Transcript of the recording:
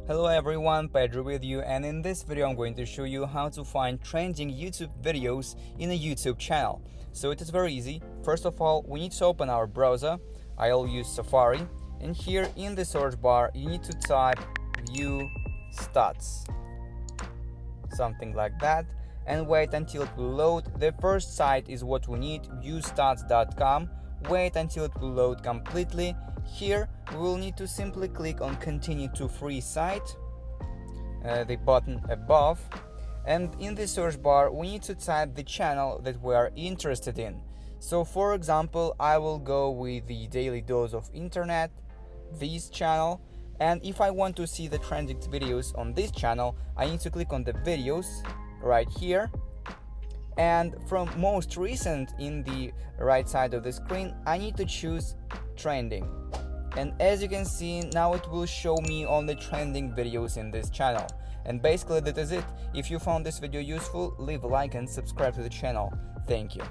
Hello everyone, Pedro with you, and in this video I'm going to show you how to find trending YouTube videos in a YouTube channel. So it is very easy. First of all, we need to open our browser. I'll use Safari, and here in the search bar you need to type view stats, something like that, and wait until it will load. The first site is what we need, viewstats.com. Wait until it will load completely. Here we will need to simply click on continue to free site, the button above, and in the search bar we need to type the channel that we are interested in. So for example, I will go with the Daily Dose of Internet, this channel, and if I want to see the trending videos on this channel, I need to click on the videos right here, and from most recent in the right side of the screen I need to choose trending, and as you can see now it will show me all the trending videos in this channel. And basically that is it. If you found this video useful, leave a like and subscribe to the channel. Thank you.